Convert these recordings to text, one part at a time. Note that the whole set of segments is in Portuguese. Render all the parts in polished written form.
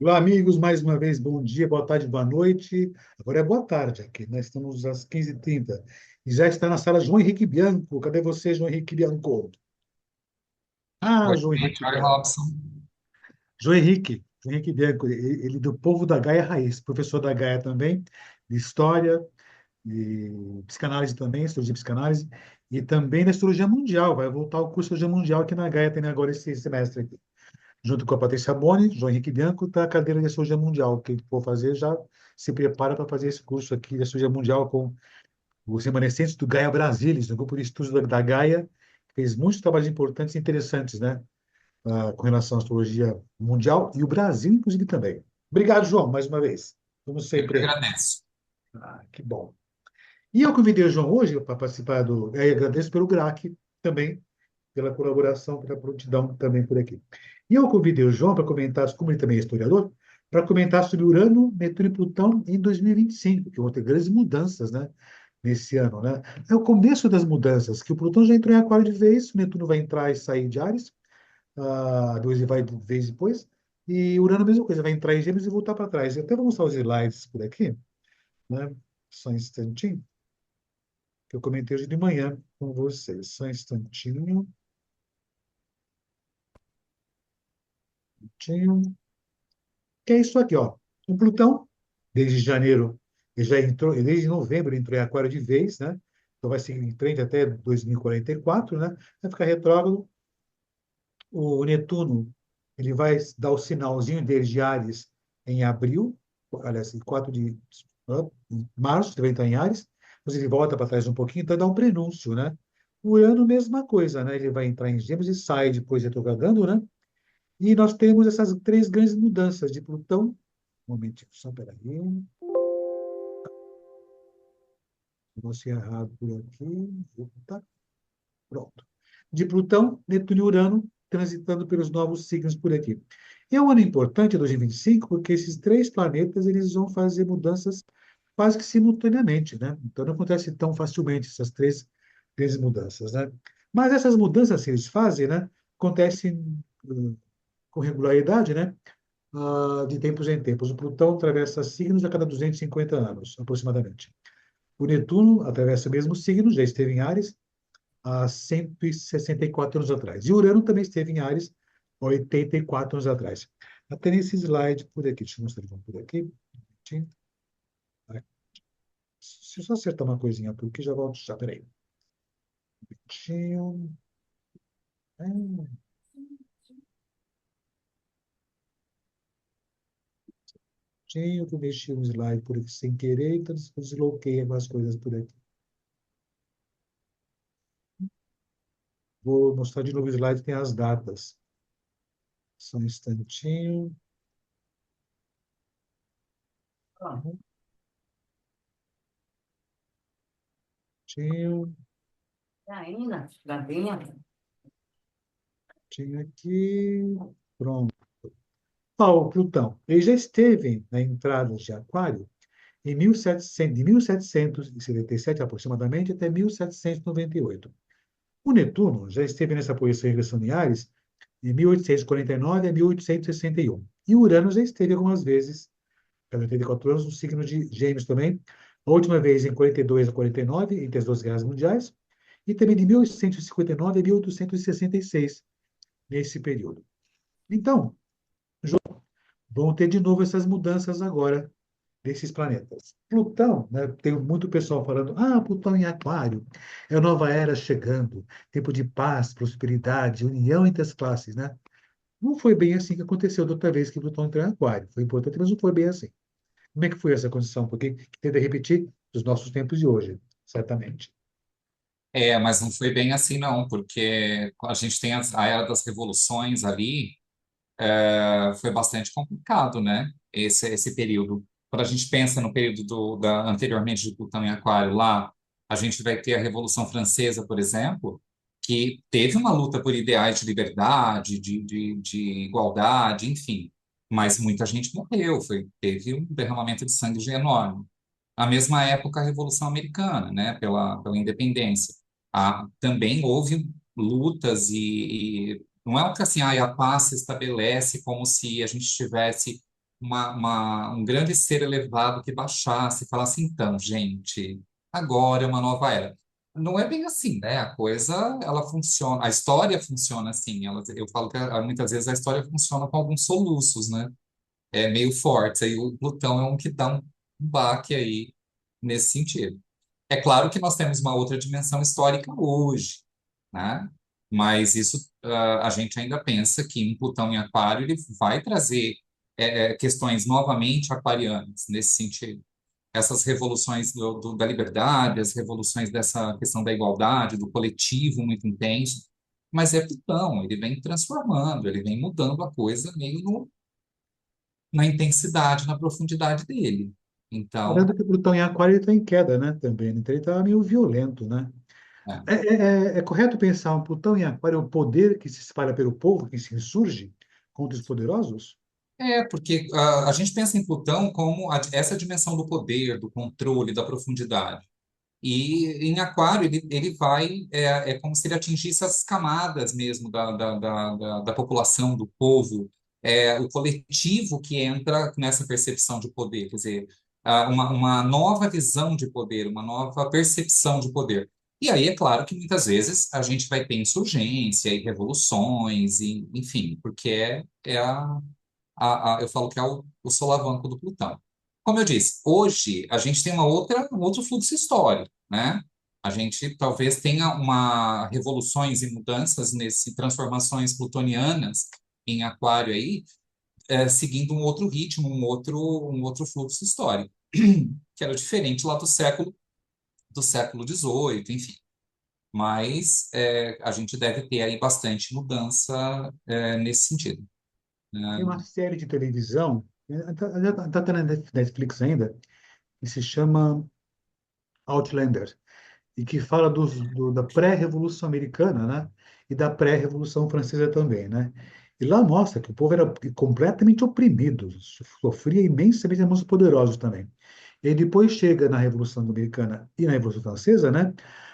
Olá, amigos, mais uma vez, bom dia, boa tarde, boa noite. Agora é boa tarde aqui, nós estamos às 15h30. E já está na sala João Henrique Bianco. Cadê você, João Henrique Bianco? Ah, Oi, João gente. Henrique Oi, Bianco. Robson. João Henrique Bianco, ele do povo da Gaia Raiz, professor da Gaia também, de História, de Psicanálise também, Astrologia e Psicanálise, e também da Astrologia Mundial. Vai voltar ao curso de Astrologia Mundial aqui na Gaia, tem agora esse semestre aqui. Junto com a Patrícia Boni, João Henrique Bianco, está a cadeira de Astrologia Mundial. Quem for fazer já se prepara para fazer esse curso aqui de Astrologia Mundial com os remanescentes do Gaia Brasilis, do grupo de estudos da Gaia, que fez muitos trabalhos importantes e interessantes, né, com relação à astrologia mundial e o Brasil, inclusive, também. Obrigado, João, mais uma vez. Como Eu que sempre aí. agradeço. Ah, que bom. E eu convidei o João hoje para participar do. E agradeço pelo GRAC também, pela colaboração, pela prontidão também por aqui. E eu convidei o João para comentar, como ele também é historiador, para comentar sobre Urano, Netuno e Plutão em 2025, que vão ter grandes mudanças, né, nesse ano, né? É o começo das mudanças, que o Plutão já entrou em Aquário de vez, o Netuno vai entrar e sair de Áries, depois vai de vez depois, e Urano a mesma coisa, vai entrar em Gêmeos e voltar para trás. Eu até vou mostrar os slides por aqui, né? Só um instantinho, que eu comentei hoje de manhã com vocês. Só um instantinho. Que é isso aqui, ó. O Plutão, desde janeiro, ele já entrou, desde novembro, ele entrou em Aquário de vez, né? Então vai seguir em frente até 2044, né? Vai ficar retrógrado. O Netuno, ele vai dar o sinalzinho dele de Áries em abril, aliás, em 4 de março, ele vai entrar em Áries, depois ele volta para trás um pouquinho, então dá um prenúncio, né? O Urano, mesma coisa, né? Ele vai entrar em Gêmeos e sai depois retrogradando, né? E nós temos essas três grandes mudanças de Plutão. Um momentinho, só peraí. Vou ser errado por aqui. Opa, pronto. De Plutão, Netuno e Urano transitando pelos novos signos por aqui. É um ano importante, 2025, porque esses três planetas eles vão fazer mudanças quase que simultaneamente, né? Então não acontece tão facilmente essas três grandes mudanças, né? Mas essas mudanças que eles fazem, né, acontecem com regularidade, né? De tempos em tempos. O Plutão atravessa signos a cada 250 anos, aproximadamente. O Netuno atravessa o mesmo signo, já esteve em Áries há 164 anos atrás. E Urano também esteve em Áries há 84 anos atrás. Até nesse slide por aqui, deixa eu mostrar por aqui. Deixa eu só acertar uma coisinha por aqui, já volto já, peraí. Tinha que mexer um slide por aqui sem querer, então desloquei algumas coisas por aqui. Vou mostrar de novo o slide, tem as datas. Só um instantinho. Um instantinho. Ainda, Galinha? Tinha aqui. Pronto. O Plutão. Ele já esteve na entrada de Aquário em 1700, de 1777 aproximadamente até 1798. O Netuno já esteve nessa posição ingressando em Ares de 1849 a 1861. E o Urano já esteve algumas vezes, cada 84 anos, no signo de Gêmeos também. A última vez em 42 a 49, entre as duas guerras mundiais, e também de 1859 a 1866, nesse período. Então, vão ter de novo essas mudanças agora desses planetas. Plutão, né, tem muito pessoal falando, Plutão em Aquário, é a nova era chegando, tempo de paz, prosperidade, união entre as classes, né? Não foi bem assim que aconteceu da outra vez que Plutão entrou em Aquário. Foi importante, mas não foi bem assim. Como é que foi essa condição? Porque tende a repetir os nossos tempos de hoje, certamente. Mas não foi bem assim, não, porque a gente tem a era das revoluções ali, foi bastante complicado, né? Esse período. Quando a gente pensa no período anteriormente de Plutão em Aquário, lá, a gente vai ter a Revolução Francesa, por exemplo, que teve uma luta por ideais de liberdade, de igualdade, enfim. Mas muita gente morreu, teve um derramamento de sangue enorme. A mesma época, a Revolução Americana, né, pela independência. Também houve lutas e não é que assim, a paz se estabelece como se a gente tivesse um grande ser elevado que baixasse e falasse, então, gente, agora é uma nova era. Não é bem assim, né? A coisa, ela funciona, a história funciona assim. Eu falo que muitas vezes a história funciona com alguns soluços, né? Meio fortes. Aí o Plutão é um que dá um baque aí nesse sentido. É claro que nós temos uma outra dimensão histórica hoje, né? Mas isso a gente ainda pensa que um Plutão em Aquário ele vai trazer questões novamente aquarianas nesse sentido. Essas revoluções da liberdade, as revoluções dessa questão da igualdade, do coletivo muito intenso, mas é Plutão, ele vem transformando, ele vem mudando a coisa meio na intensidade, na profundidade dele. Então, Lembrando que Plutão em Aquário está em queda, né? Também. Então ele está meio violento, né? é, É correto pensar um Plutão em Aquário é o poder que se espalha pelo povo, que se insurge contra os poderosos? porque a gente pensa em Plutão como essa dimensão do poder, do controle, da profundidade. E em Aquário ele vai, como se ele atingisse as camadas mesmo da população, do povo, o coletivo que entra nessa percepção de poder, quer dizer, uma nova visão de poder, uma nova percepção de poder. E aí é claro que muitas vezes a gente vai ter insurgência e revoluções, e, enfim, porque eu falo que é o solavanco do Plutão. Como eu disse, hoje a gente tem um outro fluxo histórico, né? A gente talvez tenha revoluções e mudanças transformações plutonianas em Aquário aí, seguindo um outro ritmo, um outro fluxo histórico, que era diferente lá do século XVIII, enfim. Mas a gente deve ter aí bastante mudança nesse sentido, Tem né? uma série de televisão, está na Netflix ainda, que se chama Outlander, e que fala da pré-revolução americana, né? E da pré-revolução francesa também, né? E lá mostra que o povo era completamente oprimido, sofria imensamente as mãos poderosos também. E aí depois chega na Revolução Americana e na Revolução Francesa, né?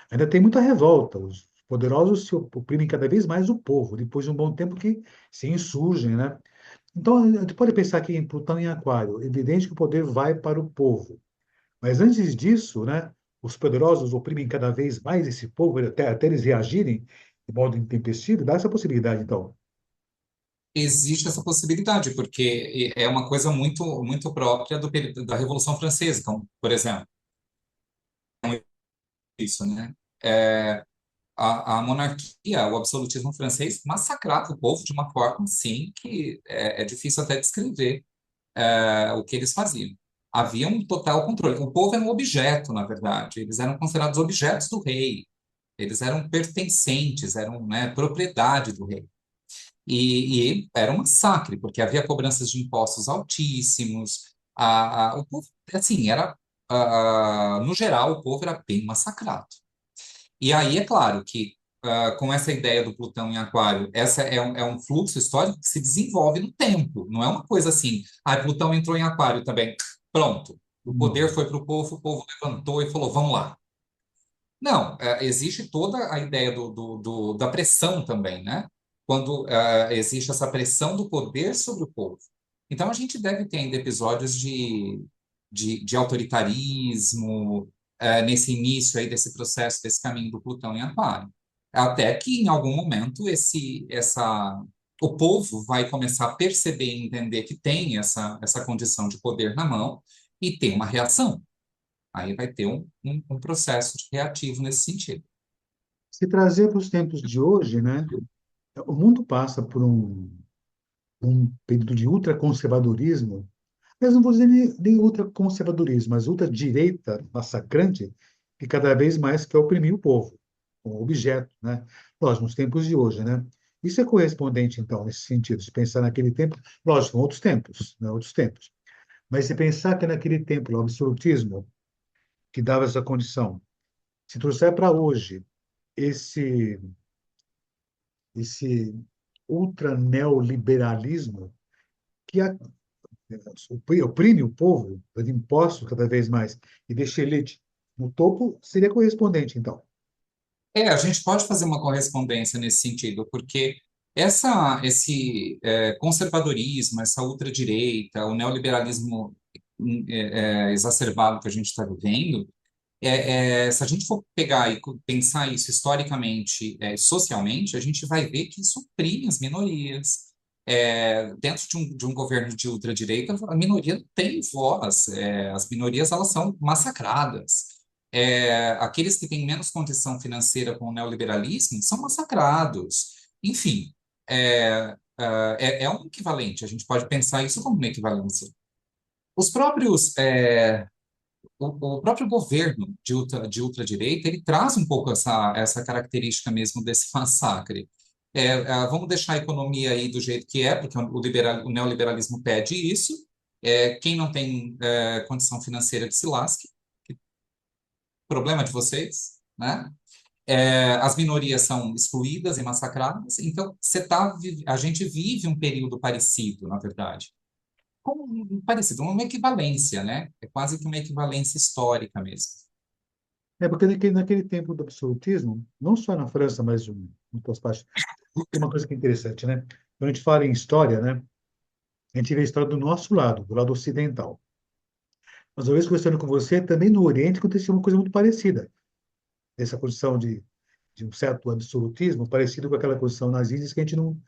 Ainda tem muita revolta. Os poderosos se oprimem cada vez mais o povo, depois de um bom tempo que se insurgem, né? Então, a gente pode pensar que em Plutão em Aquário, é evidente que o poder vai para o povo. Mas antes disso, né, os poderosos oprimem cada vez mais esse povo, até eles reagirem de modo intempestivo. Dá essa possibilidade, então. Existe essa possibilidade, porque é uma coisa muito, muito própria da Revolução Francesa, então, por exemplo, isso, né? É, a monarquia, o absolutismo francês massacrava o povo de uma forma, assim, que é difícil até descrever o que eles faziam. Havia um total controle. O povo era um objeto, na verdade. Eles eram considerados objetos do rei. Eles eram pertencentes, eram, né, propriedade do rei. E era um massacre, porque havia cobranças de impostos altíssimos. O povo, assim, no geral, o povo era bem massacrado. E aí, é claro que, com essa ideia do Plutão em Aquário, essa é um fluxo histórico que se desenvolve no tempo. Não é uma coisa assim, Plutão entrou em Aquário também, pronto. O poder Não. foi para o povo levantou e falou, vamos lá. Não, existe toda a ideia da pressão também, né? Quando existe essa pressão do poder sobre o povo. Então, a gente deve ter ainda episódios de autoritarismo, nesse início aí desse processo, desse caminho do Plutão em Aquário. Até que, em algum momento, o povo vai começar a perceber e entender que tem essa condição de poder na mão e tem uma reação. Aí vai ter um processo reativo nesse sentido. Se trazer para os tempos de hoje, né, o mundo passa por um período de ultraconservadorismo, mas não vou dizer nem ultraconservadorismo, mas ultradireita massacrante, que cada vez mais quer oprimir o povo, o objeto, né? Lógico, nos tempos de hoje, né? Isso é correspondente, então, nesse sentido, de pensar naquele tempo, lógico, em outros tempos, né? Outros tempos. Mas se pensar que naquele tempo, o absolutismo que dava essa condição, se trouxer para hoje esse esse ultra-neoliberalismo que oprime o povo, dando impostos cada vez mais, e deixa a elite no topo, seria correspondente, então. A gente pode fazer uma correspondência nesse sentido, porque esse conservadorismo, essa ultradireita, o neoliberalismo exacerbado que a gente está vivendo, se a gente for pegar e pensar isso historicamente, socialmente, a gente vai ver que isso oprime as minorias. Dentro de um governo de ultradireita, a minoria não tem voz. As minorias elas são massacradas. Aqueles que têm menos condição financeira com o neoliberalismo são massacrados. Enfim, é um equivalente. A gente pode pensar isso como uma equivalência. Os próprios o próprio governo de ultradireita, ele traz um pouco essa característica mesmo desse massacre. Vamos deixar a economia aí do jeito que é, porque o neoliberalismo pede isso. Quem não tem condição financeira que se lasque, problema de vocês, né? As minorias são excluídas e massacradas, então a gente vive um período parecido, na verdade. Parecido, uma equivalência, né? É quase que uma equivalência histórica mesmo. É porque naquele tempo do absolutismo, não só na França, mas em outras partes, tem uma coisa que é interessante, né? Quando a gente fala em história, né? A gente vê a história do nosso lado, do lado ocidental. Mas, uma vez conversando com você, também no Oriente acontecia uma coisa muito parecida. Essa condição de um certo absolutismo, parecido com aquela condição nazista, que a gente não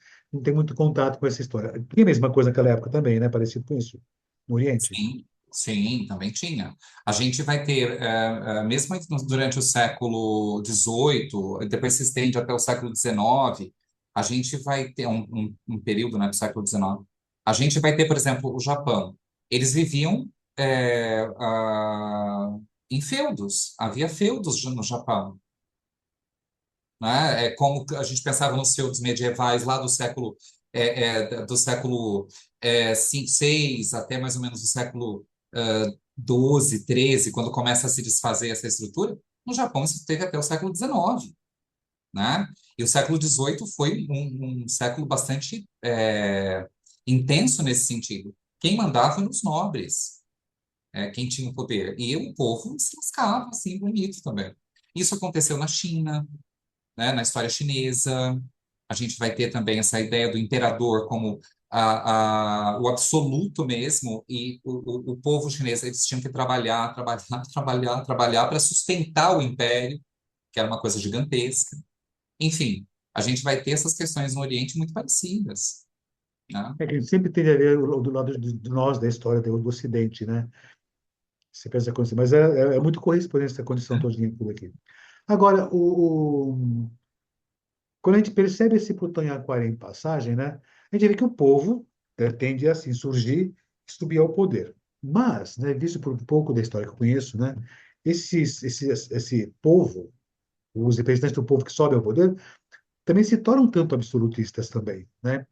tem muito contato com essa história. Tinha a mesma coisa naquela época também, né? Parecido com isso, no Oriente. Sim, sim, também tinha. A gente vai ter, mesmo durante o século XVIII, depois se estende até o século XIX, a gente vai ter um período, né, do século XIX. A gente vai ter, por exemplo, o Japão. Eles viviam em feudos. Havia feudos no Japão, né? É como a gente pensava nos feudos medievais lá do século 5, 6, até mais ou menos do século 12, 13, quando começa a se desfazer essa estrutura. No Japão isso teve até o século 19, né? E o século 18 foi um século bastante intenso nesse sentido. Quem mandava eram os nobres, quem tinha o poder. E o povo se lascava, assim, bonito também. Isso aconteceu na China, né, na história chinesa. A gente vai ter também essa ideia do imperador como o absoluto mesmo, e o povo chinês, eles tinham que trabalhar, trabalhar, trabalhar, trabalhar para sustentar o império, que era uma coisa gigantesca. Enfim, a gente vai ter essas questões no Oriente muito parecidas, né? É que a gente sempre tende a ver do lado de nós da história do Ocidente, né? Você pensa coisa, mas é muito correspondente essa condição todinha por aqui. Agora, quando a gente percebe esse Plutão em Aquário em passagem, né? A gente vê que o povo tende a assim, surgir e subir ao poder. Mas, né, visto por um pouco da história que eu conheço, né? Esse povo, os representantes do povo que sobem ao poder, também se tornam tanto absolutistas também, né?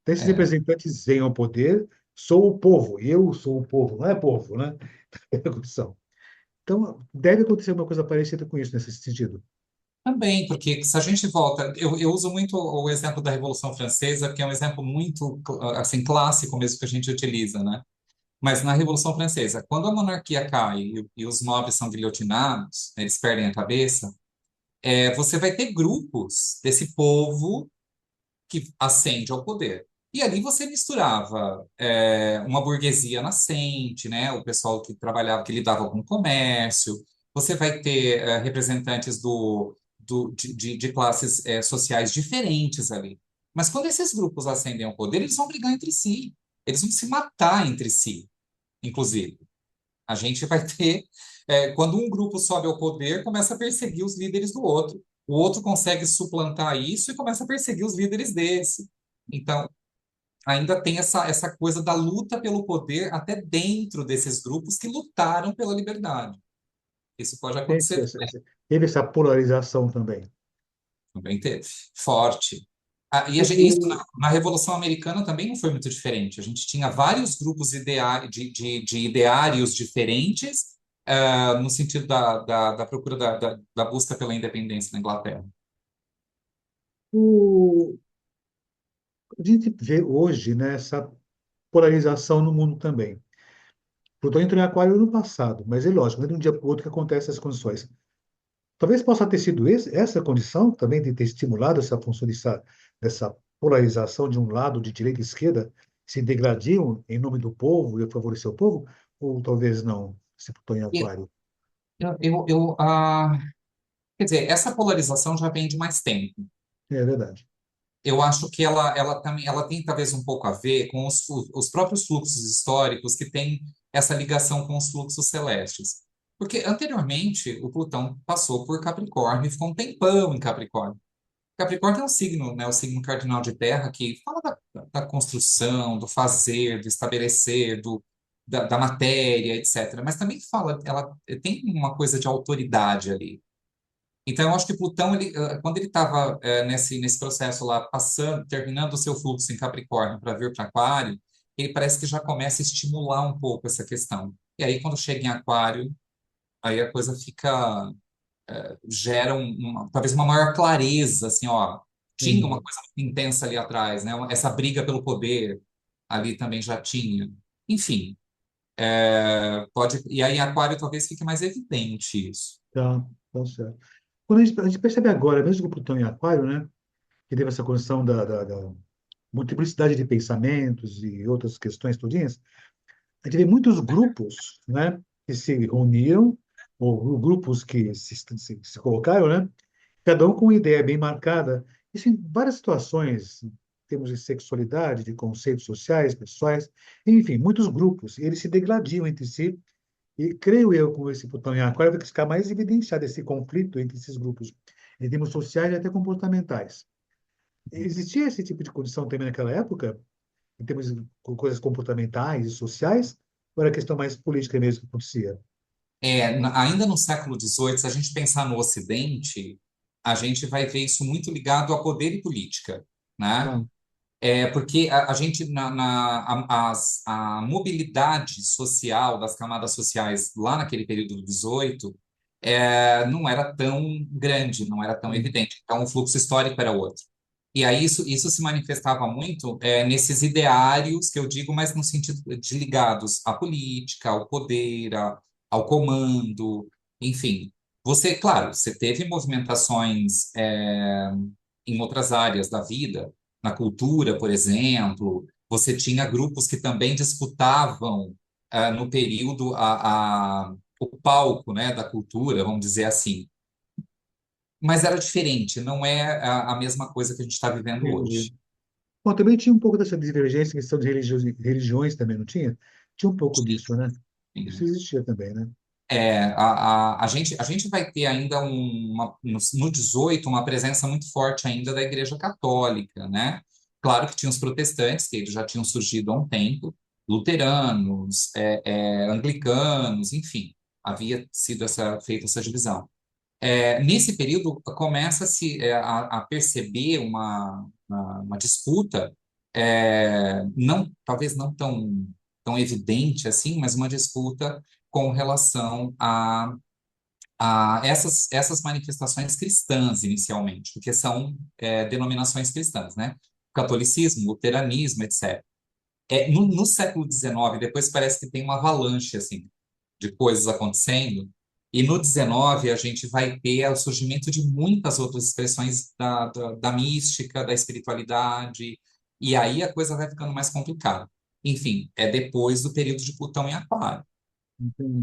Então, esses É, representantes vêm ao poder, sou o povo, eu sou o povo, não é povo, né? É a condição. Então, deve acontecer uma coisa parecida com isso, nesse sentido. também, porque se a gente volta, eu uso muito o exemplo da Revolução Francesa, que é um exemplo muito assim clássico mesmo que a gente utiliza, né? Mas na Revolução Francesa, quando a monarquia cai e os nobres são guilhotinados, né, eles perdem a cabeça, você vai ter grupos desse povo que ascende ao poder. E ali você misturava uma burguesia nascente, né, o pessoal que trabalhava, que lidava com o comércio. Você vai ter representantes de classes sociais diferentes ali. Mas quando esses grupos ascendem ao poder, eles vão brigar entre si. Eles vão se matar entre si, inclusive. A gente vai ter, quando um grupo sobe ao poder, começa a perseguir os líderes do outro. O outro consegue suplantar isso e começa a perseguir os líderes desse. Então, ainda tem essa coisa da luta pelo poder até dentro desses grupos que lutaram pela liberdade. Isso pode Teve acontecer essa, teve essa polarização também. também, teve, forte. Isso O, na Revolução Americana também não foi muito diferente. A gente tinha vários grupos de ideários diferentes, no sentido da procura da busca pela independência na Inglaterra. o, a gente vê hoje, né, essa polarização no mundo também. Plutão entrou em Aquário no passado, mas é lógico, não é de um dia para o outro que acontecem essas condições. Talvez possa ter sido essa condição também de ter estimulado essa função dessa polarização de um lado, de direita e esquerda, se degradiam em nome do povo e favorecer o povo, ou talvez não, se Plutão em E Aquário. quer dizer, essa polarização já vem de mais tempo. É verdade. Eu acho que ela também ela tem talvez um pouco a ver com os próprios fluxos históricos que têm essa ligação com os fluxos celestes. Porque anteriormente o Plutão passou por Capricórnio e ficou um tempão em Capricórnio. Capricórnio é um signo, né, o signo cardinal de terra que fala da construção, do fazer, do estabelecer, da matéria, etc. Mas também fala, ela tem uma coisa de autoridade ali. Então, eu acho que Plutão, quando ele estava nesse processo lá, passando, terminando o seu fluxo em Capricórnio para vir para Aquário, ele parece que já começa a estimular um pouco essa questão. E aí, quando chega em Aquário, aí a coisa gera talvez uma maior clareza, assim, ó, tinha uma Entendi. coisa muito intensa ali atrás, né? Essa briga pelo poder ali também já tinha. Enfim, e aí em Aquário talvez fique mais evidente isso. Tá, tá certo. Quando a gente percebe agora, mesmo que o Plutão em Aquário, né, que teve essa condição da multiplicidade de pensamentos e outras questões todinhas, a gente vê muitos grupos, né, que se reuniram, ou grupos que se colocaram, né, cada um com uma ideia bem marcada. Isso em várias situações, em termos de sexualidade, de conceitos sociais, pessoais, enfim, muitos grupos. E eles se degladiam entre si. E creio eu, com esse Plutão em Aquário, vai ficar mais evidenciado esse conflito entre esses grupos, em termos sociais e até comportamentais. Existia esse tipo de condição também naquela época, em termos de coisas comportamentais e sociais, ou era questão mais política mesmo que acontecia? Ainda no século XVIII, se a gente pensar no Ocidente, a gente vai ver isso muito ligado a poder e política, né? Ah, Porque a gente, a mobilidade social das camadas sociais lá naquele período do XVIII não era tão grande, não era tão hum, evidente. Então, o fluxo histórico era outro. E aí isso se manifestava muito nesses ideários que eu digo, mas no sentido de ligados à política, ao poder, ao comando, enfim. Claro, você teve movimentações em outras áreas da vida, na cultura, por exemplo. Você tinha grupos que também disputavam no período o palco, né, da cultura, vamos dizer assim. Mas era diferente, não é a mesma coisa que a gente está vivendo entendi. hoje. Bom, também tinha um pouco dessa divergência em questão de religiões também, não tinha? Tinha um pouco disso, né? Isso Enfim, existia também, né? a gente vai ter ainda no 18 uma presença muito forte ainda da Igreja Católica, né? Claro que tinha os protestantes, que eles já tinham surgido há um tempo, luteranos, anglicanos, enfim, havia sido feita essa divisão. Nesse período, começa-se a perceber uma disputa, talvez não tão evidente assim, mas uma disputa com relação a essas manifestações cristãs, inicialmente, porque são denominações cristãs, né? Catolicismo, luteranismo, etc. no século XIX, depois parece que tem uma avalanche assim, de coisas acontecendo, e no XIX a gente vai ter o surgimento de muitas outras expressões da mística, da espiritualidade, e aí a coisa vai ficando mais complicada. Enfim, é depois do período de Plutão em Aquário. Entendi.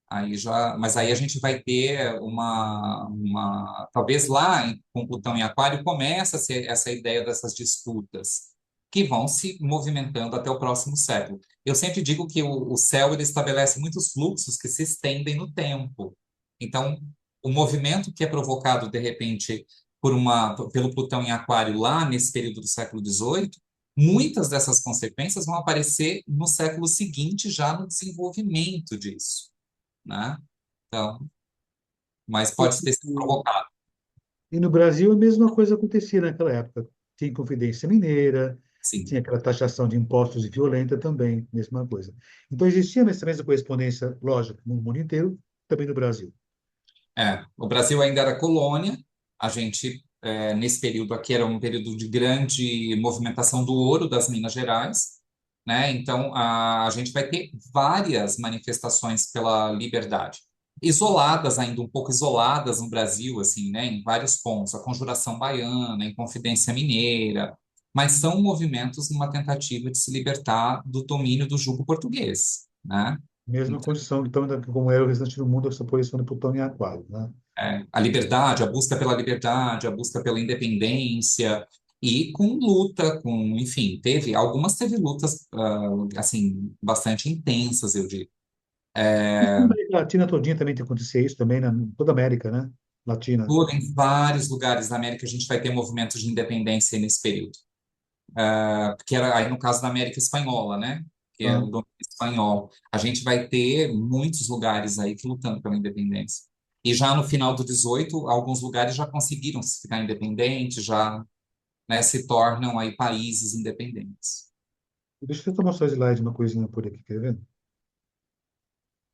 Aí já, mas aí a gente vai ter talvez lá com Plutão em Aquário começa a ser essa ideia dessas disputas que vão se movimentando até o próximo século. Eu sempre digo que o céu ele estabelece muitos fluxos que se estendem no tempo. Então, o movimento que é provocado de repente pelo Plutão em Aquário lá nesse período do século XVIII, muitas dessas consequências vão aparecer no século seguinte já no desenvolvimento disso, né? Então, mas E, pode ter sido e- provocado, e no Brasil a mesma coisa acontecia naquela época. Tinha Inconfidência Mineira, sim. tinha aquela taxação de impostos violenta também, mesma coisa. Então existia essa mesma correspondência, lógico, no mundo inteiro, também no Brasil. O Brasil ainda era colônia, a gente, nesse período aqui, era um período de grande movimentação do ouro das Minas Gerais, né? Então, a gente vai ter várias manifestações pela liberdade, isoladas ainda, um pouco isoladas no Brasil, assim, né? Em vários pontos, a Conjuração Baiana, a Inconfidência Mineira, mas são movimentos numa tentativa de se libertar do domínio do jugo português, né? Mesma condição, então, como era o restante do mundo, essa posição de Plutão em Aquário, né? A liberdade, a busca pela liberdade, a busca pela independência e com luta, enfim, teve lutas assim bastante intensas, eu digo. Isso na América Latina todinha também tem acontecido isso também, em toda a América, né? Latina. Em vários lugares da América a gente vai ter movimentos de independência nesse período. Que era aí no caso da América Espanhola, né? Que é o Ah, domínio espanhol. A gente vai ter muitos lugares aí que lutando pela independência. E já no final do 18, alguns lugares já conseguiram se ficar independentes, já, né, se tornam aí países independentes. deixa eu tomar só slide, uma coisinha por aqui, quer ver?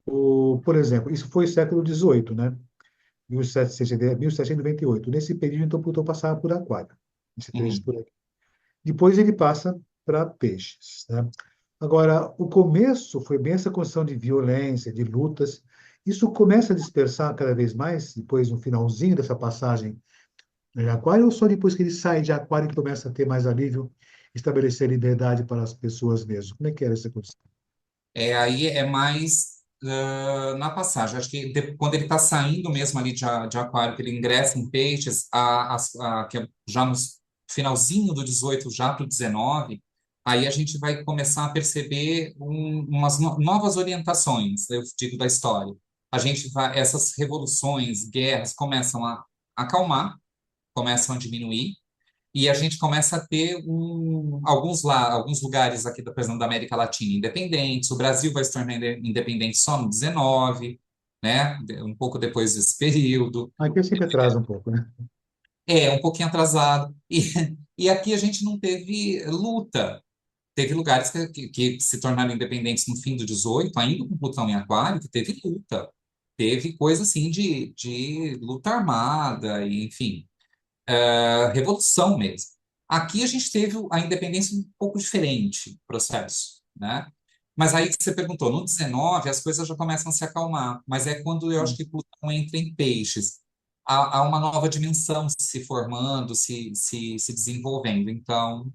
Por exemplo, isso foi século XVIII, né? 1798. Nesse período, então, Plutão passava por Aquário, esse trecho Uhum. por aqui. Depois ele passa para Peixes, né? Agora, o começo foi bem essa condição de violência, de lutas. Isso começa a dispersar cada vez mais, depois no finalzinho dessa passagem em Aquário, ou só depois que ele sai de Aquário e começa a ter mais alívio, estabelecer liberdade para as pessoas mesmo? Como é que era essa condição? Aí é mais na passagem. Acho que quando ele está saindo mesmo ali de Aquário, que ele ingressa em Peixes, que é já no finalzinho do 18, já para o 19, aí a gente vai começar a perceber umas novas orientações, eu digo, da história. Essas revoluções, guerras começam a acalmar, começam a diminuir, e a gente começa a ter alguns lugares aqui, por exemplo, da América Latina independentes. O Brasil vai se tornar independente só no 19, né? Um pouco depois desse período. Aqui sempre atrasa um pouco, né? Um pouquinho atrasado. E aqui a gente não teve luta. Teve lugares que se tornaram independentes no fim do 18, ainda com Plutão em Aquário, que teve luta. Teve coisa assim de luta armada, e, enfim, revolução mesmo. Aqui a gente teve a independência um pouco diferente, processo, né? Mas aí que você perguntou, no 19 as coisas já começam a se acalmar, mas é quando eu acho que Plutão entra em peixes. Há uma nova dimensão se formando, se desenvolvendo. Então,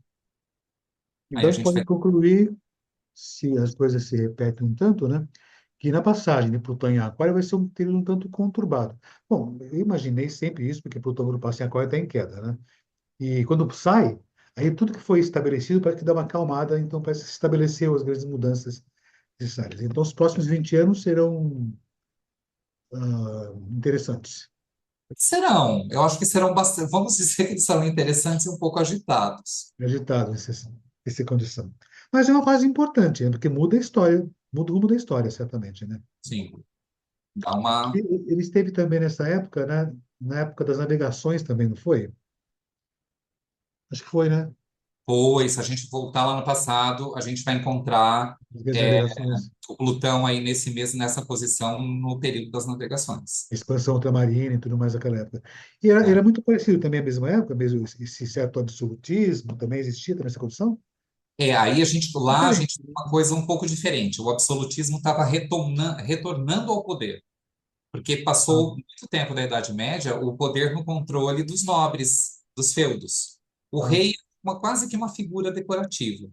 aí Então, a a gente gente pode vai. concluir, se as coisas se repetem um tanto, né? Que na passagem de Plutão em Aquário vai ser um período um tanto conturbado. Bom, eu imaginei sempre isso, porque Plutão, quando passa em Aquário, está em queda, né? E quando sai, aí tudo que foi estabelecido parece que dá uma acalmada, então parece que se estabeleceu as grandes mudanças necessárias. Então, os próximos 20 anos serão interessantes, Eu acho que serão bastante, vamos dizer que eles serão interessantes e um pouco agitados. agitados essa condição. Mas é uma fase importante, né? Porque muda a história, muda o rumo da história, certamente, né? Sim, dá uma. Ele esteve também nessa época, né? Na época das navegações também, não foi? Acho que foi, né? Pois, se a gente voltar lá no passado, a gente vai encontrar As grandes é, navegações, o Plutão aí nesse mesmo, nessa posição no período das navegações. expansão ultramarina e tudo mais naquela época. E era É. muito parecido também à mesma época, mesmo esse certo absolutismo também existia também essa condição? Aí lá a Diferente. gente tem uma coisa um pouco diferente. O absolutismo estava retornando ao poder, porque Ah, passou muito tempo da Idade Média o poder no controle dos nobres, dos feudos. O ah, rei é quase que uma figura decorativa.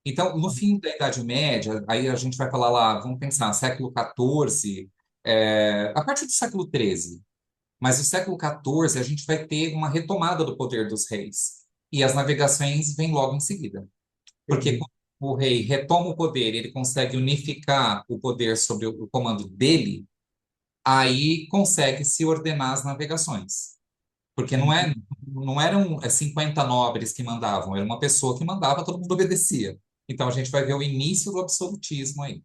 Então, no fim da Idade Média, aí a gente vai falar lá, vamos pensar, século XIV, a partir do século XIII, mas no século XIV a gente vai ter uma retomada do poder dos reis. E as navegações vêm logo em seguida. Porque entendi. quando o rei retoma o poder, ele consegue unificar o poder sobre o comando dele, aí consegue se ordenar as navegações. Porque Entendi. não eram 50 nobres que mandavam, era uma pessoa que mandava, todo mundo obedecia. Então a gente vai ver o início do absolutismo aí,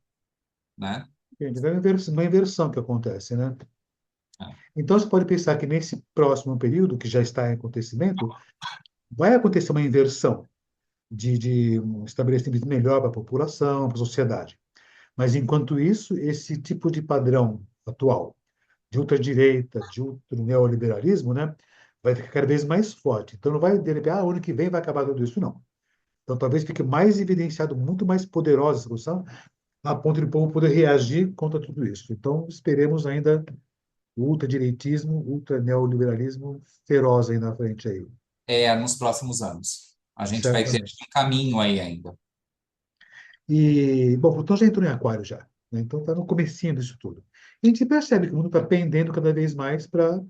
né? Entendi. É uma inversão que acontece, né? É. Então, você pode pensar que nesse próximo período, que já está em acontecimento, vai acontecer uma inversão de um estabelecimento melhor para a população, para a sociedade. Mas, enquanto isso, esse tipo de padrão atual, de ultradireita, de ultraneoliberalismo, né, vai ficar cada vez mais forte. Então, não vai, de repente, ano que vem vai acabar tudo isso, não. Então, talvez fique mais evidenciado, muito mais poderosa essa solução, a ponto de o povo poder reagir contra tudo isso. Então, esperemos ainda o ultradireitismo, ultraneoliberalismo feroz aí na frente aí. Nos próximos anos. A gente vai ter Certamente. um caminho aí ainda. E, bom, Plutão já entrou em Aquário já, né? Então está no comecinho disso tudo. E a gente percebe que o mundo está pendendo cada vez mais para a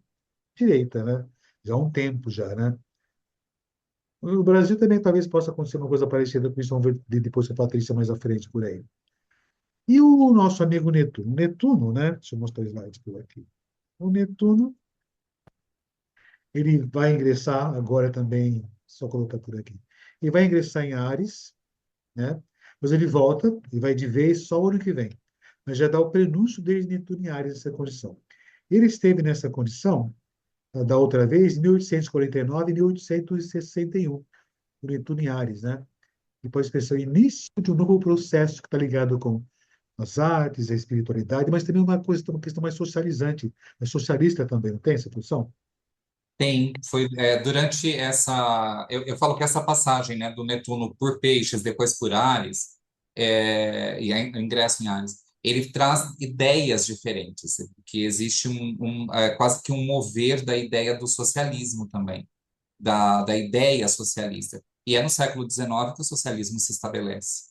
direita, né? Já há um tempo já, né? O Brasil também talvez possa acontecer uma coisa parecida com isso, vamos ver depois com a Patrícia mais à frente por aí. E o nosso amigo Netuno? Netuno, né? Deixa eu mostrar o slide por aqui. O Netuno, ele vai ingressar agora também, só colocar por aqui. Ele vai ingressar em Áries, né? Mas ele volta e vai de vez só o ano que vem. Mas já dá o prenúncio dele Netuno em Áries nessa condição. Ele esteve nessa condição da outra vez em 1849 e 1861, o Netuno em Áries, né? E pode ser o início de um novo processo que está ligado com as artes, a espiritualidade, mas também uma questão mais socializante, mais socialista também, não tem essa função? Tem, foi durante essa. Eu falo que essa passagem, né, do Netuno por Peixes, depois por Ares, o ingresso em Ares, ele traz ideias diferentes, que existe quase que um mover da ideia do socialismo também, da ideia socialista. E é no século XIX que o socialismo se estabelece,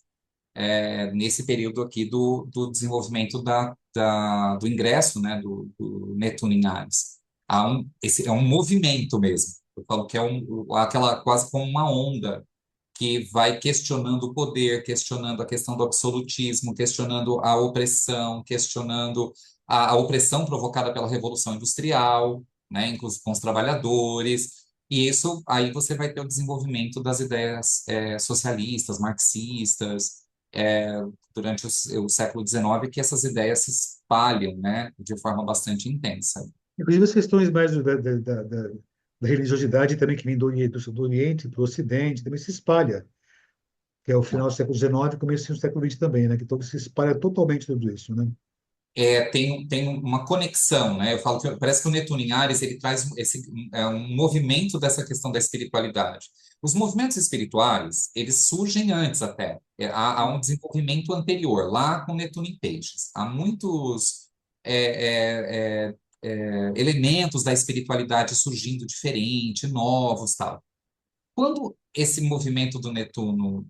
nesse período aqui do desenvolvimento do ingresso, né, do Netuno em Ares. Esse é um movimento mesmo. Eu falo que é aquela quase como uma onda que vai questionando o poder, questionando a questão do absolutismo, questionando a opressão, questionando a opressão provocada pela Revolução Industrial, né, inclusive com os trabalhadores. E isso aí você vai ter o desenvolvimento das ideias socialistas, marxistas, é, durante o século XIX, que essas ideias se espalham, né, de forma bastante intensa. Inclusive as questões mais da religiosidade também que vem do Oriente para o Ocidente, também se espalha, que é o final do século XIX e começo do século XX também, né? Que então se espalha totalmente tudo isso, né? Tem uma conexão, né? Eu falo que parece que o Netuno em Ares ele traz um movimento dessa questão da espiritualidade. Os movimentos espirituais, eles surgem antes até. Há um desenvolvimento anterior, lá com Netuno em Peixes. Há muitos elementos da espiritualidade surgindo diferente, novos, tal. Quando esse movimento do Netuno,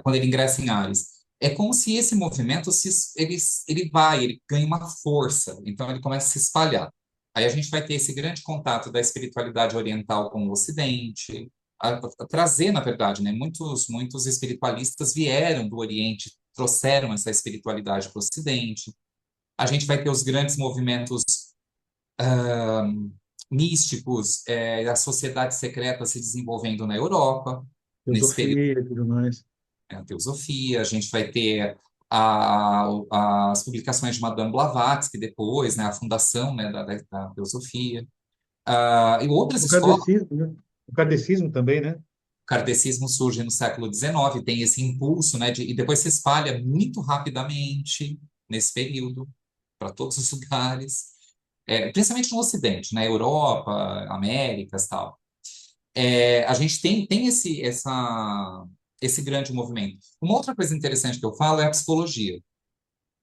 quando ele ingressa em Ares, é como se esse movimento ele ganha uma força, então ele começa a se espalhar. Aí a gente vai ter esse grande contato da espiritualidade oriental com o Ocidente, a trazer, na verdade, né, muitos espiritualistas vieram do Oriente, trouxeram essa espiritualidade para o Ocidente. A gente vai ter os grandes movimentos místicos, a sociedade secreta se desenvolvendo na Europa, nesse período, Filosofia e tudo mais. a teosofia, a gente vai ter as publicações de Madame Blavatsky depois, né, a fundação, né, da teosofia, e outras O escolas. kardecismo, né? O kardecismo também, né? O kardecismo surge no século XIX, tem esse impulso, né, e depois se espalha muito rapidamente nesse período para todos os lugares, principalmente no Ocidente, na Europa, Américas, tal. A gente tem esse grande movimento. Uma outra coisa interessante que eu falo é a psicologia,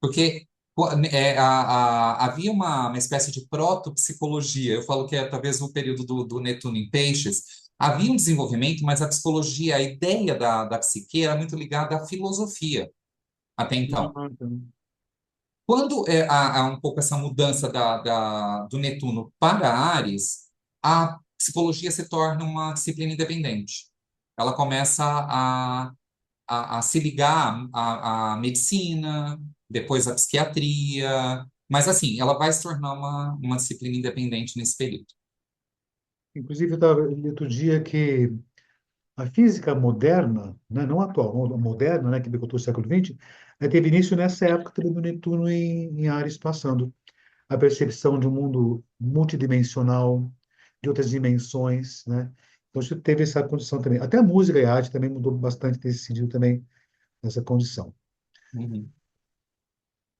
porque havia uma espécie de proto-psicologia. Eu falo que é talvez no período do Netuno em Peixes. Havia um desenvolvimento, mas a psicologia, a ideia da psique era muito ligada à filosofia até então. Então, Quando há um pouco essa mudança do Netuno para Áries, a psicologia se torna uma disciplina independente. Ela começa a se ligar à medicina, depois à psiquiatria, mas assim, ela vai se tornar uma disciplina independente nesse período. inclusive, eu estava lendo outro dia que a física moderna, né, não atual, moderna, né, que decotou o século XX, teve início nessa época também do Netuno em Áries passando. A percepção de um mundo multidimensional, de outras dimensões, né? Então, isso teve essa condição também. Até a música e a arte também mudou bastante nesse sentido também, nessa condição. Uhum.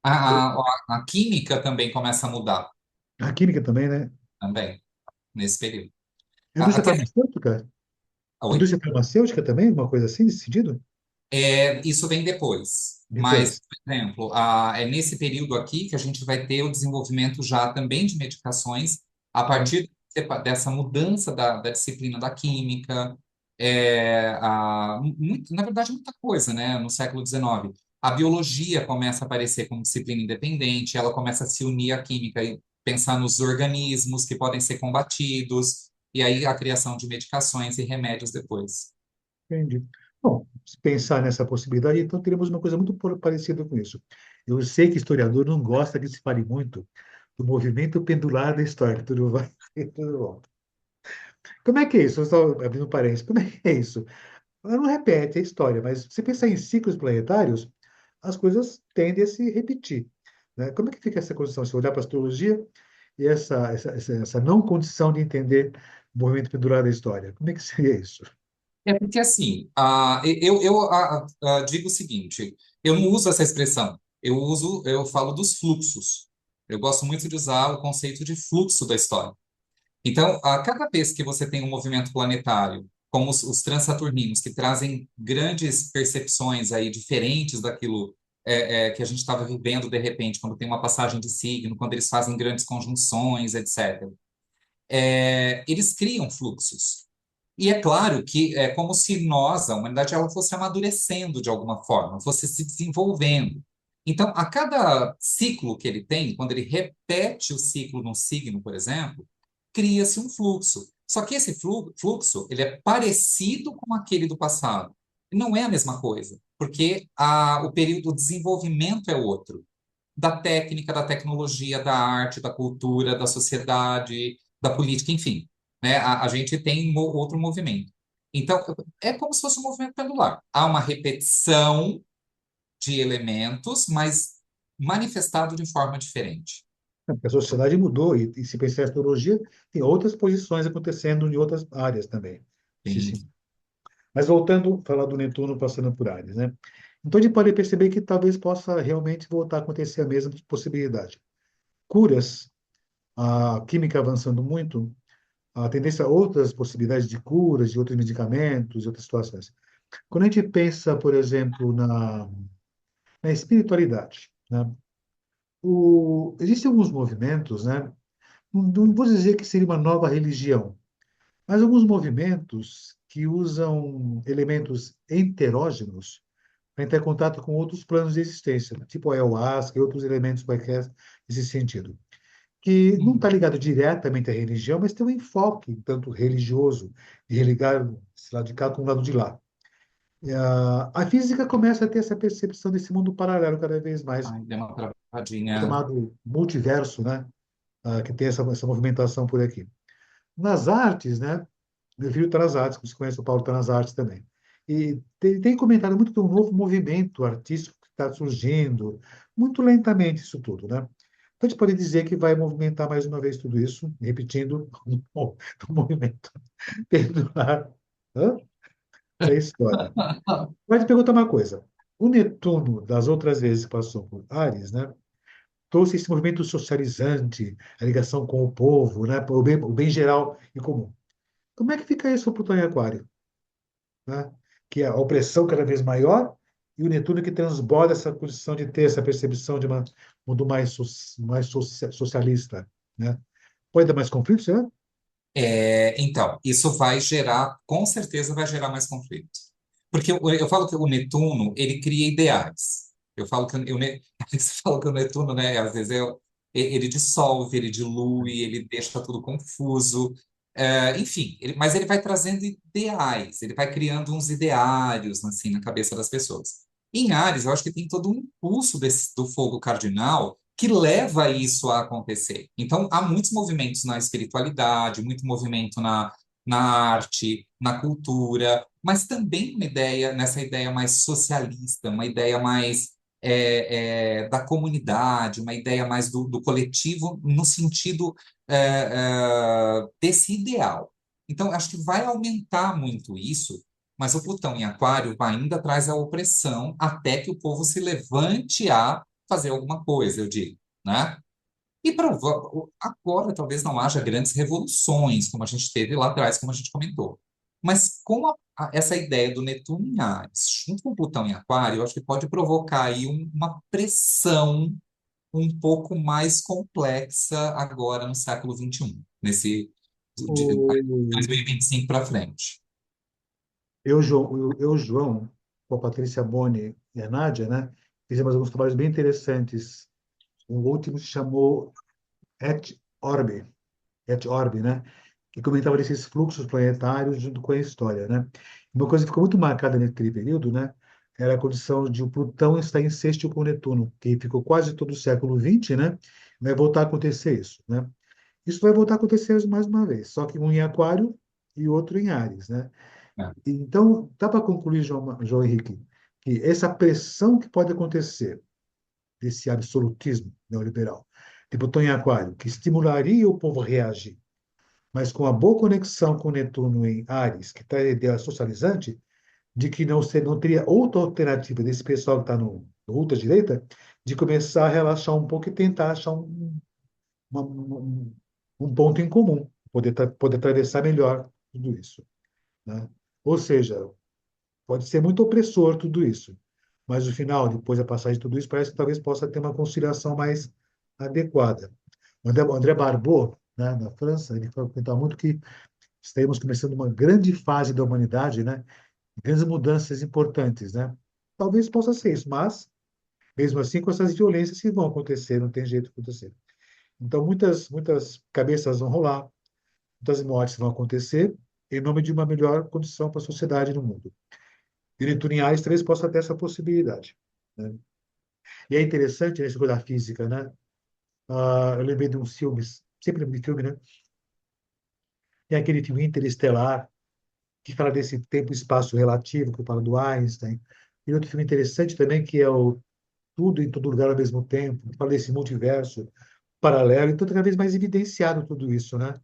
Eu- A química também começa a mudar, A química também, né? também, nesse período. A A indústria questão... farmacêutica? A Oi. indústria farmacêutica também, uma coisa assim, nesse sentido? Isso vem depois, mas, Depois. por exemplo, é nesse período aqui que a gente vai ter o desenvolvimento já também de medicações a Hum. partir dessa mudança da disciplina da química, na verdade, muita coisa, né, no século XIX. A biologia começa a aparecer como disciplina independente, ela começa a se unir à química e pensar nos organismos que podem ser combatidos, e aí a criação de medicações e remédios depois. Entendi. Bom, se pensar nessa possibilidade, então teremos uma coisa muito parecida com isso. Eu sei que historiador não gosta que se fale muito do movimento pendular da história. Tudo vai, tudo bom. Como é que é isso? Só abrindo parênteses, como é que é isso? Ela não repete a história, mas se pensar em ciclos planetários, as coisas tendem a se repetir, né? Como é que fica essa condição? Se olhar para a astrologia e essa não condição de entender o movimento pendular da história, como é que seria isso? É porque assim, digo o seguinte, eu não uso essa expressão, eu falo dos fluxos. Eu gosto muito de usar o conceito de fluxo da história. Então, a cada vez que você tem um movimento planetário, como os transaturninos, que trazem grandes percepções aí diferentes daquilo que a gente estava vivendo de repente, quando tem uma passagem de signo, quando eles fazem grandes conjunções, etc. Eles criam fluxos. E é claro que é como se nós, a humanidade, ela fosse amadurecendo de alguma forma, fosse se desenvolvendo. Então, a cada ciclo que ele tem, quando ele repete o ciclo num signo, por exemplo, cria-se um fluxo. Só que esse fluxo, ele é parecido com aquele do passado. Não é a mesma coisa, porque o período de desenvolvimento é outro. Da técnica, da tecnologia, da arte, da cultura, da sociedade, da política, enfim, né? A gente tem outro movimento. Então, é como se fosse um movimento pendular. Há uma repetição de elementos, mas manifestado de forma diferente. A sociedade mudou e se pensar em astrologia, tem outras posições acontecendo em outras áreas também. Sim, Tem, sim. Mas voltando a falar do Netuno passando por Áries, né? Então a gente pode perceber que talvez possa realmente voltar a acontecer a mesma possibilidade. Curas, a química avançando muito, a tendência a outras possibilidades de curas, de outros medicamentos, de outras situações. Quando a gente pensa, por exemplo, na espiritualidade, né? Existem alguns movimentos, né? Não vou dizer que seria uma nova religião, mas alguns movimentos que usam elementos enterógenos para entrar em contato com outros planos de existência, tipo a ayahuasca e outros elementos quaisquer nesse sentido, que não está ligado diretamente à religião, mas tem um enfoque tanto religioso, de religar esse lado de cá com o lado de lá. A física começa a ter essa percepção desse mundo paralelo cada vez mais, ai, deu uma travadinha. chamado multiverso, né? Que tem essa movimentação por aqui. Nas artes, né? Meu filho está nas artes, como você conhece, o Paulo está nas artes também. E tem comentado muito de um novo movimento artístico que está surgindo, muito lentamente isso tudo, né? Então, a gente pode dizer que vai movimentar mais uma vez tudo isso, repetindo o movimento pendular, hã? Da história. Mas perguntar uma coisa. O Netuno, das outras vezes que passou por Ares, né, trouxe esse movimento socializante, a ligação com o povo, né, o bem geral e comum. Como é que fica isso para o Plutão em Aquário? Né? que é a opressão cada vez maior, e o Netuno que transborda essa condição de ter essa percepção de um mundo mais socialista, né? Pode dar mais conflitos, né? Então, isso vai gerar, com certeza vai gerar mais conflito. Porque eu falo que o Netuno, ele cria ideais. Eu falo que você fala que o Netuno, né, às vezes ele dissolve, ele dilui, ele deixa tudo confuso. Enfim, mas ele vai trazendo ideais, ele vai criando uns ideários, assim, na cabeça das pessoas. Em Áries, eu acho que tem todo um impulso do fogo cardinal que leva isso a acontecer. Então, há muitos movimentos na espiritualidade, muito movimento na arte, na cultura, mas também nessa ideia mais socialista, uma ideia mais da comunidade, uma ideia mais do coletivo, no sentido desse ideal. Então, acho que vai aumentar muito isso, mas o Plutão em Aquário ainda traz a opressão até que o povo se levante a fazer alguma coisa, eu digo, né? E agora talvez não haja grandes revoluções, como a gente teve lá atrás, como a gente comentou. Mas com essa ideia do Netuno em Áries, junto com o Plutão em Aquário, eu acho que pode provocar aí uma pressão um pouco mais complexa agora no século XXI, de O, 2025 para frente. João, com a Patrícia Boni e a Nádia, né, fizemos alguns trabalhos bem interessantes. O último se chamou Et Orbe, Et Orbe, né, que comentava desses fluxos planetários junto com a história, né. Uma coisa que ficou muito marcada naquele período, né, era a condição de o Plutão estar em sextil com o Netuno, que ficou quase todo o século XX, né, vai voltar a acontecer isso, né. Isso vai voltar a acontecer mais uma vez, só que um em Aquário e outro em Áries, né. Né? Então, dá para concluir, João Henrique, que essa pressão que pode acontecer desse absolutismo neoliberal, de Plutão em Aquário, que estimularia o povo a reagir, mas com a boa conexão com Netuno em Áries, que está a ideia socializante, de que não teria outra alternativa desse pessoal que está no ultra-direita, de começar a relaxar um pouco e tentar achar uma, um ponto em comum, poder atravessar melhor tudo isso, né? Ou seja, pode ser muito opressor tudo isso, mas no final, depois da passagem de tudo isso, parece que talvez possa ter uma conciliação mais adequada. O André Barbeau, né, na França, ele comentava muito que estaremos começando uma grande fase da humanidade, né, grandes mudanças importantes, né? Talvez possa ser isso, mas mesmo assim com essas violências que vão acontecer, não tem jeito de acontecer. Então muitas cabeças vão rolar, muitas mortes vão acontecer em nome de uma melhor condição para a sociedade no mundo. E Netuno em Ares talvez possa ter essa possibilidade, né? E é interessante nessa coisa da física, né? Eu lembrei de uns filmes, sempre lembro de filme, né? Tem aquele filme Interestelar, que fala desse tempo e espaço relativo, que fala do Einstein. E outro filme interessante também, que é o Tudo em Todo Lugar ao Mesmo Tempo, que fala desse multiverso paralelo. Então, cada vez mais evidenciado tudo isso, né?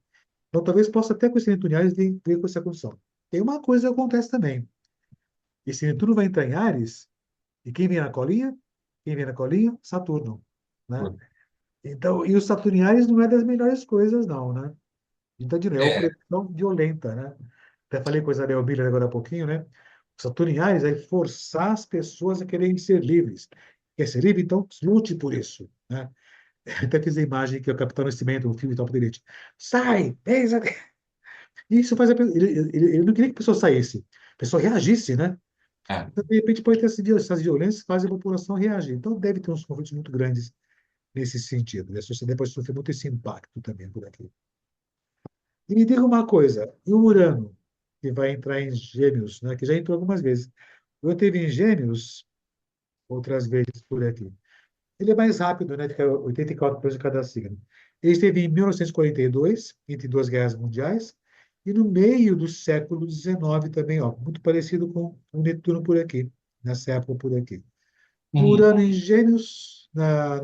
Então, talvez possa até com esse Netuno em Ares ver com essa condição. Tem uma coisa que acontece também. Esse Netuno vai entrar em Ares, e quem vem na colinha? Quem vem na colinha? Saturno, né? Então, e os saturnianos não é das melhores coisas, não, né? Então, de novo, é É, opressão violenta, né? Até falei com a Isabel Miller agora há pouquinho, né? Os saturnianos é forçar as pessoas a quererem ser livres. Quer ser livre? Então, lute por isso, né? Até fiz a imagem que é o Capitão Nascimento, o filme Top Elite. Sai! Pensa! E isso faz ele não queria que a pessoa saísse. A pessoa reagisse, né? é. Então, de repente, pode ter essas violências que fazem a população reagir. Então, deve ter uns conflitos muito grandes nesse sentido, né? A sociedade pode sofrer muito esse impacto também por aqui. E me diga uma coisa, e o Urano, que vai entrar em Gêmeos, né? Que já entrou algumas vezes. Eu teve em Gêmeos outras vezes por aqui. Ele é mais rápido, né? Fica 84 anos de cada signo. Ele esteve em 1942, entre duas guerras mundiais, e no meio do século XIX também, ó, muito parecido com o Netuno por aqui, nessa época por aqui. O Uhum. Urano em Gêmeos,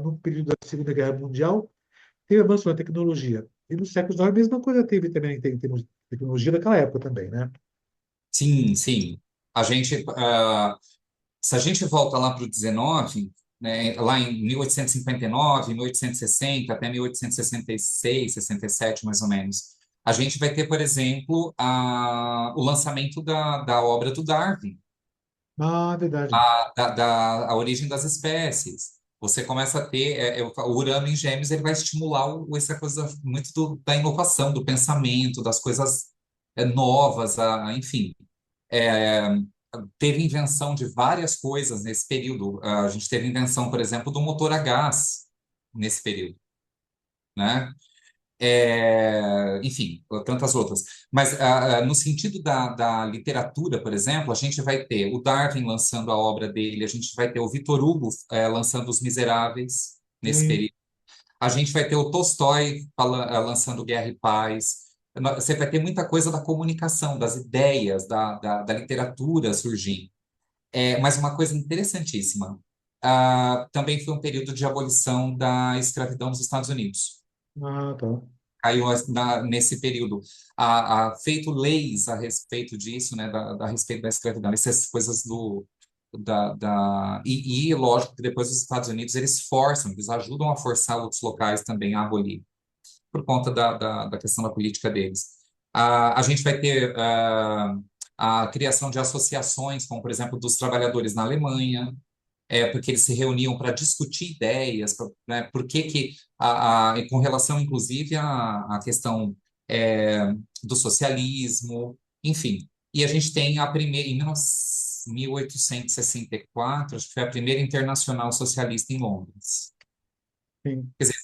no período da Segunda Guerra Mundial, teve avanço na tecnologia. E no século XIX, a mesma coisa teve também em termos de tecnologia daquela época também, né? Sim, sim. A gente, se a gente volta lá para o 19, né, lá em 1859, 1860, até 1866, 67, mais ou menos, a gente vai ter, por exemplo, o lançamento da obra do Darwin. Ah, é verdade. a origem das espécies. Você começa a ter, o Urano em Gêmeos, ele vai estimular essa coisa muito da inovação, do pensamento, das coisas novas, enfim. É, teve invenção de várias coisas nesse período. A gente teve invenção, por exemplo, do motor a gás nesse período, né? Enfim, tantas outras. Mas no sentido da literatura, por exemplo, a gente vai ter o Darwin lançando a obra dele, a gente vai ter o Victor Hugo lançando Os Miseráveis nesse Sim, período, a gente vai ter o Tolstói lançando Guerra e Paz. Você vai ter muita coisa da comunicação, das ideias, da literatura surgindo. Mas uma coisa interessantíssima, também foi um período de abolição da escravidão nos Estados Unidos. ah, tá. Caiu nesse período. Feito leis a respeito disso, né, a respeito da escravidão, essas coisas lógico que depois os Estados Unidos eles forçam, eles ajudam a forçar outros locais também a abolir, por conta da questão da política deles. A gente vai ter a criação de associações, como por exemplo dos trabalhadores na Alemanha, porque eles se reuniam para discutir ideias, né, por que que, com relação, inclusive, à questão do socialismo, enfim. E a gente tem a primeira, em 1864, acho que foi a primeira Internacional Socialista em Londres. Sim. Quer dizer,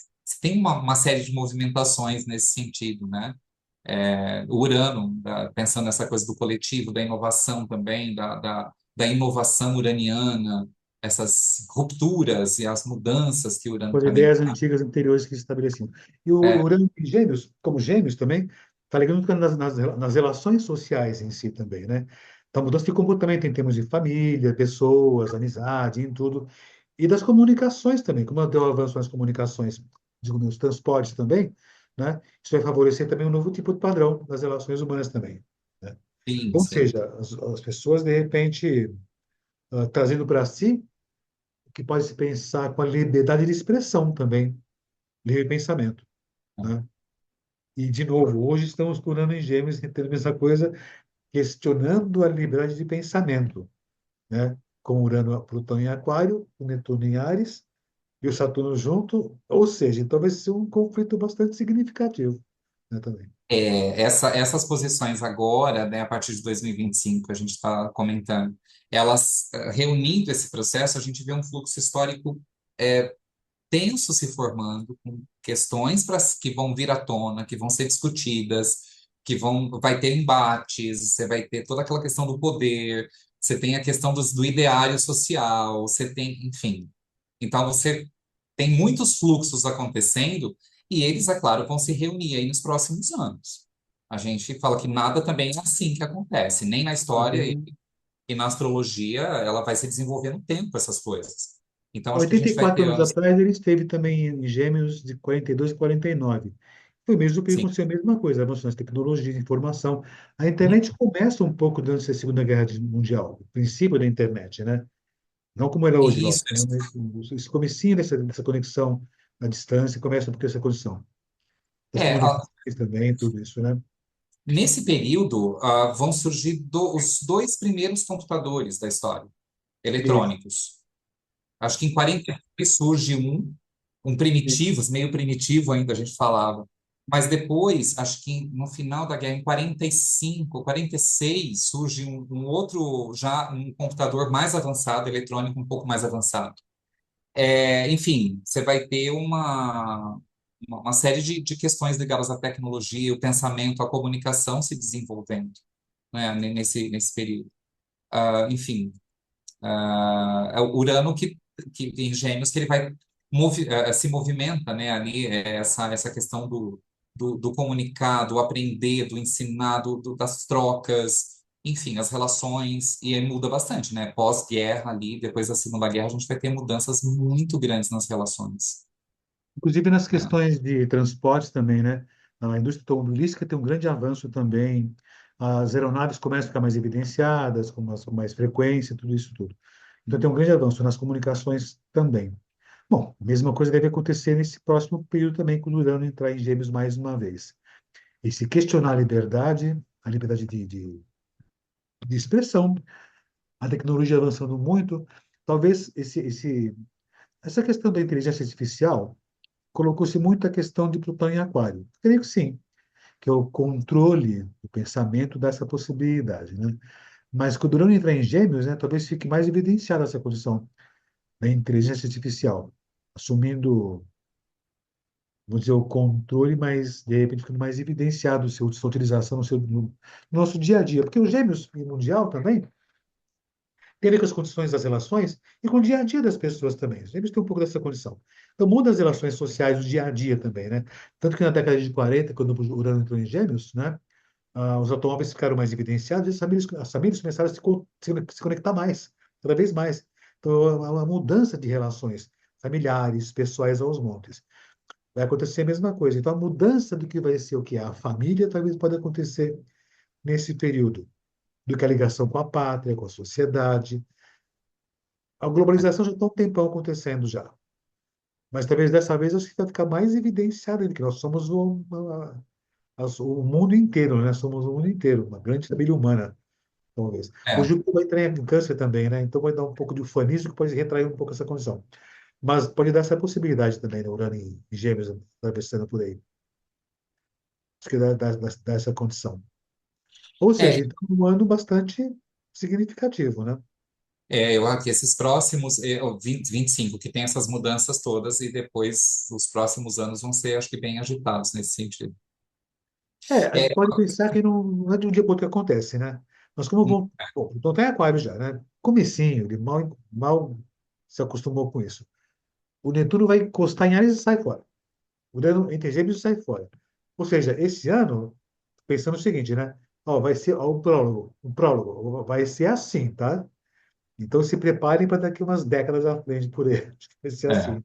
tem uma série de movimentações nesse sentido, né? O Urano, pensando nessa coisa do coletivo, da inovação também, da inovação uraniana, essas rupturas e as mudanças que o Urano Por também ideias antigas anteriores que se estabeleciam. E o é, Urano em Gêmeos, como Gêmeos também, está ligando nas relações sociais em si também, né? Então, mudança de comportamento em termos de família, pessoas, amizade, em tudo. E das comunicações também, como deu avanço nas comunicações, digo, nos transportes também, né? Isso vai favorecer também um novo tipo de padrão das relações humanas também, né? sim, Ou sim. seja, as pessoas, de repente, trazendo para si o que pode se pensar com a liberdade de expressão também, livre pensamento, né? E, de novo, hoje estamos curando em Gêmeos, tendo a mesma coisa, questionando a liberdade de pensamento, né? Com Urano, Plutão em Aquário, o Netuno em Áries e o Saturno junto, ou seja, então vai ser um conflito bastante significativo, né, também. Essas posições agora, né, a partir de 2025, que a gente está comentando, elas, reunindo esse processo, a gente vê um fluxo histórico tenso se formando, com questões que vão vir à tona, que vão ser discutidas, vai ter embates, você vai ter toda aquela questão do poder, você tem a questão do ideário social, você tem, enfim. Então, você tem muitos fluxos acontecendo e eles, é claro, vão se reunir aí nos próximos anos. A gente fala que nada também é assim que acontece, nem na história Uhum. e na astrologia, ela vai se desenvolver no tempo, essas coisas. Então, Há acho que a gente vai 84 ter anos anos. atrás, ele esteve também em Gêmeos de 42 e 49. Foi o mesmo período que Sim. aconteceu a mesma coisa, avançou nas tecnologias, informação. A Hum, internet começa um pouco durante a Segunda Guerra Mundial, o princípio da internet, né? Não como era hoje, Isso. lógico, né? Mas esse comecinho dessa conexão à distância começa porque essa condição. Das É, comunicações também, tudo isso, né? nesse período, vão surgir os dois primeiros computadores da história, Isso, eletrônicos. Acho que em 43 surge um isso. primitivo, meio primitivo ainda a gente falava. Mas depois, acho que no final da guerra, em 45, 46, surge um outro, já um computador mais avançado, eletrônico um pouco mais avançado. Enfim, você vai ter uma série de questões ligadas à tecnologia, o pensamento, a comunicação se desenvolvendo, né, nesse período. Enfim, é o Urano que em Gêmeos que ele vai se movimenta, né, ali, essa questão do comunicar, do aprender, do ensinar, das trocas, enfim, as relações, e aí muda bastante, né? Pós-guerra ali, depois da Segunda Guerra, a gente vai ter mudanças muito grandes nas relações, Inclusive nas né? questões de transportes também, né? A indústria automobilística tem um grande avanço também. As aeronaves começam a ficar mais evidenciadas, com mais frequência, tudo isso tudo. Então tem um grande avanço nas comunicações também. Bom, a mesma coisa deve acontecer nesse próximo período também, quando o Urano entrar em Gêmeos mais uma vez. E se questionar a liberdade de expressão, a tecnologia avançando muito, talvez essa questão da inteligência artificial colocou-se muito a questão de Plutão em Aquário. Creio que sim, que é o controle do pensamento dessa possibilidade, né? Mas quando Urano entrar em Gêmeos, né, talvez fique mais evidenciada essa condição da inteligência artificial, assumindo, vou dizer, o controle, mas de repente ficando mais evidenciado sua utilização no nosso dia a dia. Porque os Gêmeos e o Mundial também tem a ver com as condições das relações e com o dia a dia das pessoas também. Os Gêmeos têm um pouco dessa condição. Então muda as relações sociais, o dia a dia também, né? Tanto que na década de 40, quando o Urano entrou em Gêmeos, né, os automóveis ficaram mais evidenciados e as famílias começaram a se conectar mais, cada vez mais. Então, há uma mudança de relações familiares, pessoais aos montes. Vai acontecer a mesma coisa. Então, a mudança do que vai ser o que é a família talvez pode acontecer nesse período, do que a ligação com a pátria, com a sociedade. A globalização já está um tempão acontecendo já. Mas talvez dessa vez acho que vai ficar mais evidenciado ainda, que nós somos o mundo inteiro, né? Somos o mundo inteiro, uma grande família humana, talvez. O É, Júpiter vai entrar em câncer também, né? Então vai dar um pouco de ufanismo que pode retrair um pouco essa condição. Mas pode dar essa possibilidade também, né? Urano em Gêmeos atravessando por aí. Acho que dá essa condição. Ou seja, é, então, um ano bastante significativo, né? eu acho que esses próximos, o 20, 25, que tem essas mudanças todas, e depois os próximos anos vão ser, acho que, bem agitados nesse sentido. A É, gente pode pensar que não é de um dia para o outro que acontece, né? Mas como vão. Bom, então tem Aquário já, né? Comecinho, ele mal se acostumou com isso. O Netuno vai encostar em Áries e sai fora. O Urano entre Gêmeos e sai fora. Ou seja, esse ano, pensando o seguinte, né? Ó, vai ser ó, um prólogo, vai ser assim, tá? Então se preparem para daqui umas décadas à frente por aí. Acho que vai ser é, assim.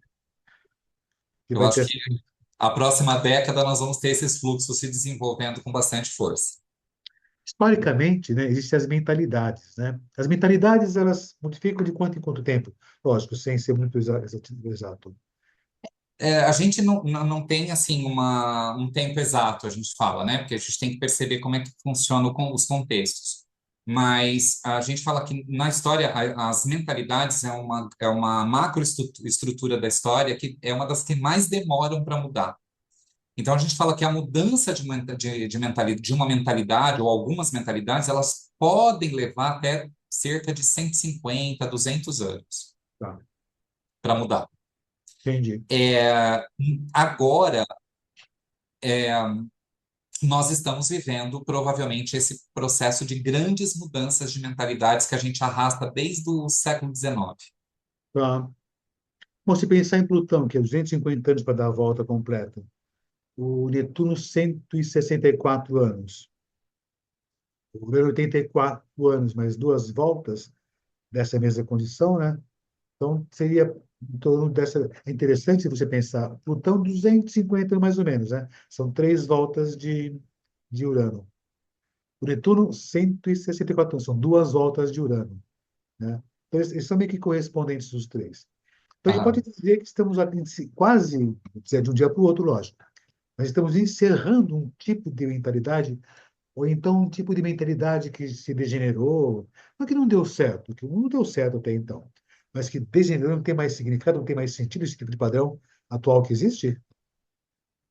Que eu vai ter acho que essa. a próxima década nós vamos ter esses fluxos se desenvolvendo com bastante força. Historicamente, né, existem as mentalidades, né? As mentalidades, elas modificam de quanto em quanto tempo? Lógico, sem ser muito exato. A gente não tem assim um tempo exato, a gente fala, né? Porque a gente tem que perceber como é que funcionam os contextos. Mas a gente fala que na história as mentalidades é uma macroestrutura da história que é uma das que mais demoram para mudar. Então a gente fala que a mudança de uma mentalidade ou algumas mentalidades, elas podem levar até cerca de 150, 200 anos Tá, para mudar. entendi. É, agora, nós estamos vivendo provavelmente esse processo de grandes mudanças de mentalidades que a gente arrasta desde o século XIX. Tá. Bom, se pensar em Plutão, que é 250 anos para dar a volta completa, o Netuno 164 anos, o Urano 84 anos, mais duas voltas dessa mesma condição, né? Então, seria em torno dessa. É interessante você pensar, Plutão 250 mais ou menos, né? São três voltas de Urano. O Netuno 164 anos, são duas voltas de Urano, né? Então, eles são meio que correspondentes os três. Então, a gente Ah, pode dizer que estamos ali quase, vou dizer, de um dia para o outro, lógico, mas estamos encerrando um tipo de mentalidade, ou então um tipo de mentalidade que se degenerou, não que não deu certo, que não deu certo até então, mas que degenerou, não tem mais significado, não tem mais sentido esse tipo de padrão atual que existe?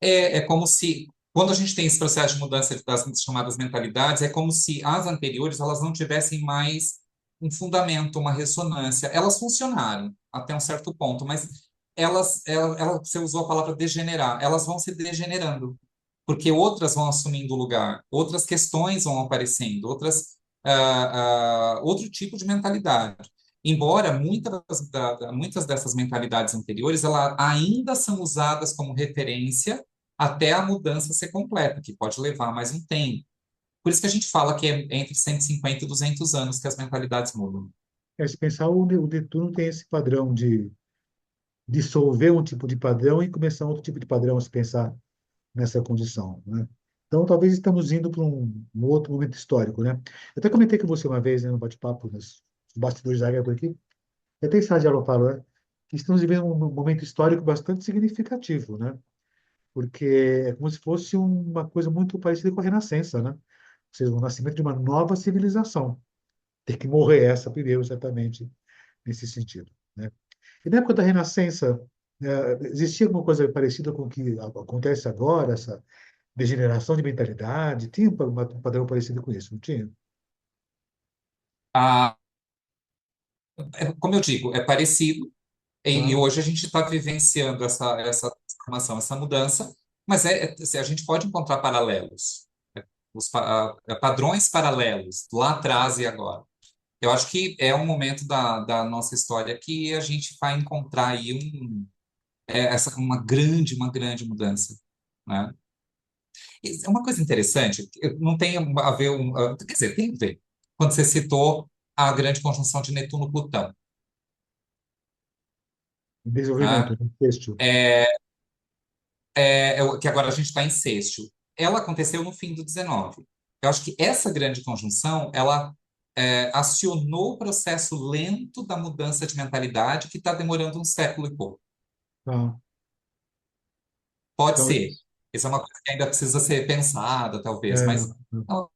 é como se, quando a gente tem esse processo de mudança das chamadas mentalidades, é como se as anteriores elas não tivessem mais um fundamento, uma ressonância. Elas funcionaram até um certo ponto, mas você usou a palavra degenerar, elas vão se degenerando, porque outras vão assumindo o lugar, outras questões vão aparecendo, outro tipo de mentalidade. Embora muitas dessas mentalidades anteriores, elas ainda são usadas como referência até a mudança ser completa, que pode levar mais um tempo. Por isso que a gente fala que é entre 150 e 200 anos que as mentalidades mudam. Se pensar, o Netuno tem esse padrão de dissolver um tipo de padrão e começar outro tipo de padrão a se pensar nessa condição, né? Então, talvez estamos indo para um outro momento histórico, né? Eu até comentei com você uma vez, né, no bate-papo, nos bastidores da guerra por aqui, até em sala de aula eu falo, né, que estamos vivendo um momento histórico bastante significativo, né? Porque é como se fosse uma coisa muito parecida com a Renascença, né? Ou seja, o nascimento de uma nova civilização. tem que morrer essa primeiro, certamente, nesse sentido, né? E na época da Renascença, existia alguma coisa parecida com o que acontece agora, essa degeneração de mentalidade? Tinha um padrão parecido com isso, não tinha? Ah, como eu digo, é parecido, e Tá? hoje a gente está vivenciando essa transformação, essa mudança, mas se a gente pode encontrar paralelos, padrões paralelos, lá atrás e agora. Eu acho que é um momento da nossa história que a gente vai encontrar aí uma grande mudança, né? E é uma coisa interessante, não tem a ver, quer dizer, tem a ver, quando você citou a grande conjunção de Netuno-Plutão, Em desenvolvimento, né? no texto. Que agora a gente está em sexto. Ela aconteceu no fim do 19. Eu acho que essa grande conjunção, ela acionou o processo lento da mudança de mentalidade que está demorando um século e pouco. Tá. Pode Então, ser. Isso é uma coisa que ainda precisa ser pensada, talvez, mas não,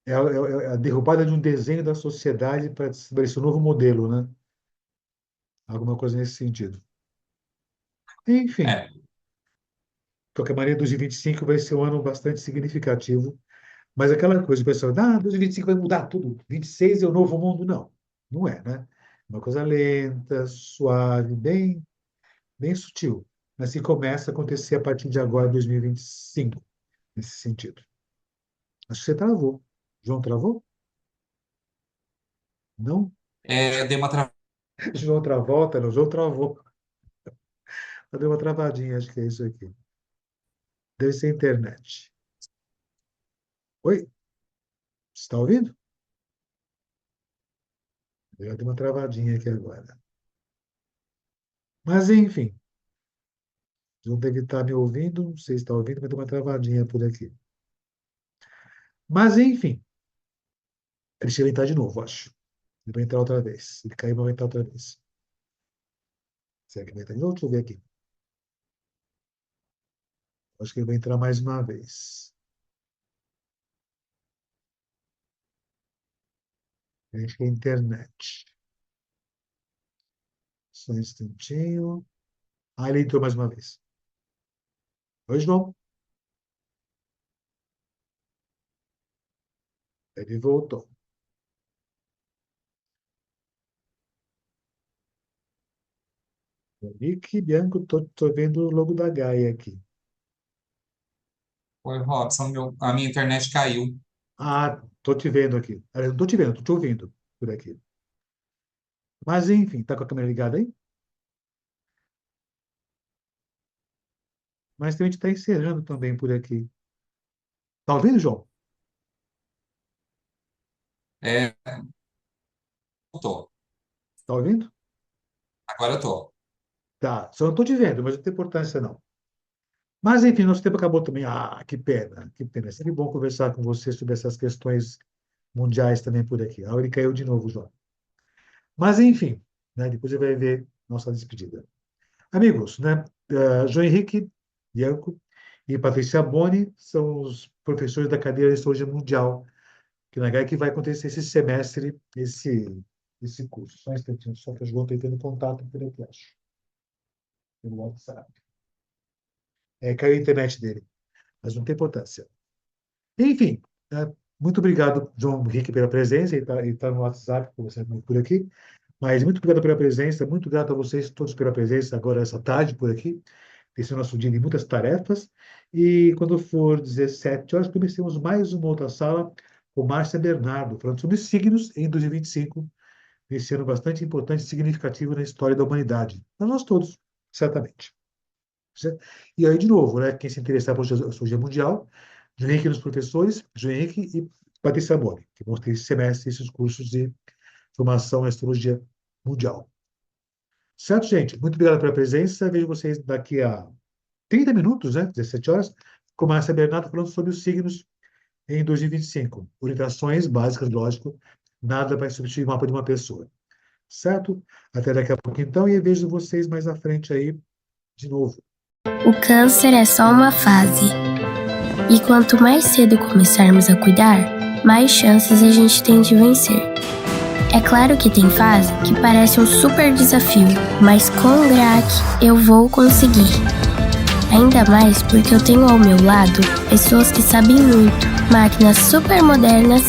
é a derrubada de um desenho da sociedade para estabelecer um novo modelo, né? Alguma coisa nesse sentido. Enfim, é, de qualquer maneira, 2025 vai ser um ano bastante significativo, mas aquela coisa, o pessoal, 2025 vai mudar tudo, 26 é o novo mundo. Não, não é, né? Uma coisa lenta, suave, bem sutil, mas que começa a acontecer a partir de agora, 2025, nesse sentido. Acho que você travou. João travou? Não? deu uma João Travolta, não, João travou. Deu uma travadinha, acho que é isso aqui. Deve ser a internet. Oi? Você está ouvindo? Deu uma travadinha aqui agora. Mas, enfim, João deve estar me ouvindo, não sei se está ouvindo, mas deu uma travadinha por aqui. Mas, enfim, ele vai entrar de novo, acho. Ele vai entrar outra vez. Ele caiu, mas vai entrar outra vez. Será que vai entrar de novo? Deixa eu ver aqui. Acho que ele vai entrar mais uma vez. Acho que é a internet. Só um instantinho. Ele entrou mais uma vez. Oi, João. Ele voltou. Nick Bianco, tô vendo o logo da Gaia aqui. Oi, Robson, a minha internet caiu. Tô te vendo aqui. Não tô te vendo, tô te ouvindo por aqui. Mas, enfim, tá com a câmera ligada aí? Mas a gente está encerrando também por aqui. Tá ouvindo, João? É, tô. Tá ouvindo? Agora eu tô. Tá. Só não tô te vendo, mas não tem importância, não. Mas, enfim, nosso tempo acabou também. Que pena, que pena. É sempre bom conversar com você sobre essas questões mundiais também por aqui. Ele caiu de novo, João. Mas, enfim, né, depois você vai ver nossa despedida. Amigos, né, João Henrique Bianco e Patrícia Boni são os professores da cadeira de Histologia Mundial, que na GAI que vai acontecer esse semestre, esse curso. Só um instantinho, só que o João está tendo contato por aqui, acho, pelo WhatsApp. Caiu a internet dele, mas não tem importância. Enfim, muito obrigado, João Henrique, pela presença. Ele tá no WhatsApp, conversando por aqui. Mas muito obrigado pela presença, muito grato a vocês todos pela presença agora essa tarde por aqui. Esse é o nosso dia de muitas tarefas. E quando for 17 horas, comecemos mais uma outra sala com Márcia Bernardo, falando sobre signos em 2025, esse ano bastante importante e significativo na história da humanidade. Para nós todos, certamente. Certo? E aí, de novo, né, quem se interessar por astrologia mundial, João Henrique nos professores, João Henrique e Patrícia Boni, que vão ter esse semestre esses cursos de formação em astrologia mundial. Certo, gente? Muito obrigado pela presença. Vejo vocês daqui a 30 minutos, né? 17 horas, com Márcia Bernardo falando sobre os signos em 2025. Orientações básicas, lógico. Nada vai substituir o mapa de uma pessoa. Certo? Até daqui a pouco, então, e eu vejo vocês mais à frente aí de novo. O câncer é só uma fase. E quanto mais cedo começarmos a cuidar, mais chances a gente tem de vencer. É claro que tem fase que parece um super desafio, mas com o Graak eu vou conseguir. Ainda mais porque eu tenho ao meu lado pessoas que sabem muito, máquinas super modernas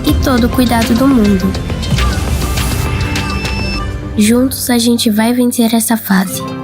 e todo o cuidado do mundo. Juntos a gente vai vencer essa fase.